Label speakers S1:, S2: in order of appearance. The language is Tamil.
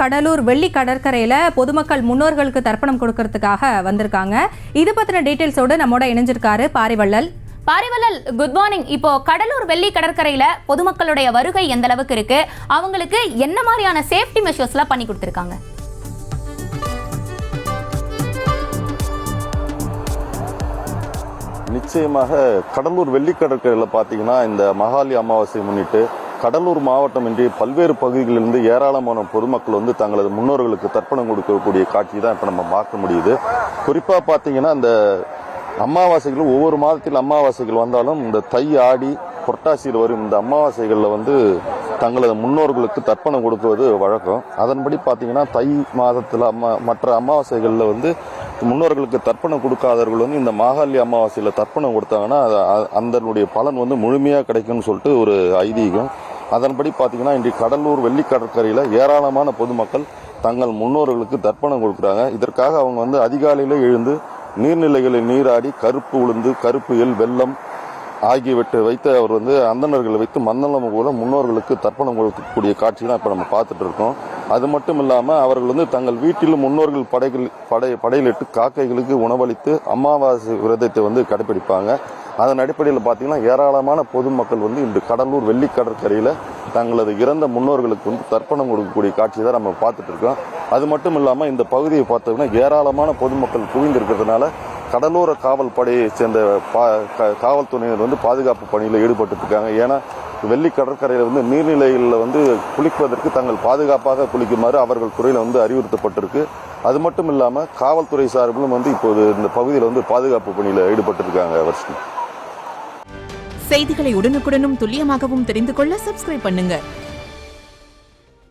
S1: கடலூர் வெள்ளி கடற்கரையில பொதுமக்கள் முன்னோர்களுக்கு தர்ப்பணம் கொடுக்கறதுக்காக வந்திருக்காங்க. இது பத்தின டீடைல்ஸோடு நம்மோட இணைஞ்சிருக்காரு பாரிவள்ளல்.
S2: Parivallal, good morning. இப்போ கடலூர் வெள்ளி கடற்கரையில பொதுமக்களுடைய வருகை எந்த அளவுக்கு இருக்கு, அவங்களுக்கு என்ன மாதிரியான சேஃப்டி மெஷர்ஸ்லாம் பண்ணி கொடுத்திருக்காங்க?
S3: நிச்சயமாக கடலூர் வெள்ளி கடற்கரையில் பார்த்தீங்கன்னா இந்த மகாலி அமாவாசையை முன்னிட்டு கடலூர் மாவட்டம் இன்றி பல்வேறு பகுதிகளிலிருந்து ஏராளமான பொதுமக்கள் வந்து தங்களது முன்னோர்களுக்கு தர்ப்பணம் கொடுக்கக்கூடிய காட்சி தான் இப்போ நம்ம பார்க்க முடியுது. குறிப்பாக பார்த்தீங்கன்னா இந்த அமாவாசைகள் ஒவ்வொரு மாதத்தில் அமாவாசைகள் வந்தாலும் இந்த தை ஆடி புரட்டாசியில் வரும் இந்த அமாவாசைகளில் வந்து தங்களது முன்னோர்களுக்கு தர்ப்பணம் கொடுக்குவது வழக்கம். அதன்படி பார்த்தீங்கன்னா தை மாதத்தில் மற்ற அமாவாசைகளில் வந்து முன்னோர்களுக்கு தர்ப்பணம் கொடுக்காதவர்கள் வந்து இந்த மாகாளி அமாவாசையில் தர்ப்பணம் கொடுத்தாங்கன்னா அதனுடைய பலன் வந்து முழுமையாக கிடைக்கும்னு சொல்லிட்டு ஒரு ஐதீகம். அதன்படி பார்த்தீங்கன்னா இன்றைக்கு கடலூர் வெள்ளி கடற்கரையில் ஏராளமான பொதுமக்கள் தங்கள் முன்னோர்களுக்கு தர்ப்பணம் கொடுக்குறாங்க. இதற்காக அவங்க வந்து அதிகாலையில் எழுந்து நீர்நிலைகளில் நீராடி கருப்பு உளுந்து, கருப்பு எள், வெல்லம் ஆகியவற்றை வைத்து அவர் வந்து அந்தணர்களை வைத்து மந்தளம் கூட முன்னோர்களுக்கு தர்ப்பணம் கொடுக்கக்கூடிய காட்சி தான் இப்போ நம்ம பார்த்துட்டு இருக்கோம். அது மட்டும் இல்லாமல் அவர்கள் வந்து தங்கள் வீட்டிலும் முன்னோர்கள் படையிலிட்டு காக்கைகளுக்கு உணவளித்து அமாவாசை விரதத்தை வந்து கடைபிடிப்பாங்க. அதன் அடிப்படையில் பார்த்தீங்கன்னா ஏராளமான பொதுமக்கள் வந்து இன்று கடலூர் வெள்ளி கடற்கரையில் தங்களது இறந்த முன்னோர்களுக்கு வந்து தர்ப்பணம் கொடுக்கக்கூடிய காட்சி தான் நம்ம பார்த்துட்டு இருக்கோம். அது மட்டும் இல்லாமல் இந்த பகுதியை பார்த்தோம்னா ஏராளமான பொதுமக்கள் குவிந்திருக்கிறதுனால கடலோர காவல் படையை சேர்ந்த காவல்துறையினர் வந்து பாதுகாப்பு பணியில் ஈடுபட்டு இருக்காங்க. ஏன்னா வெள்ளி கடற்கரையில் வந்து நீர்நிலைகளில் வந்து குளிப்பதற்கு தங்கள் பாதுகாப்பாக குளிக்குமாறு அவர்கள் துறையில் வந்து அறிவுறுத்தப்பட்டிருக்கு. அது மட்டும் இல்லாமல் காவல்துறை சார்பிலும் வந்து இப்போது இந்த பகுதியில் வந்து பாதுகாப்பு பணியில் ஈடுபட்டு இருக்காங்க. வர்ஷினி,
S4: செய்திகளை உடனுக்குடனும் துல்லியமாகவும் தெரிந்து கொள்ள சப்ஸ்கிரைப் பண்ணுங்க.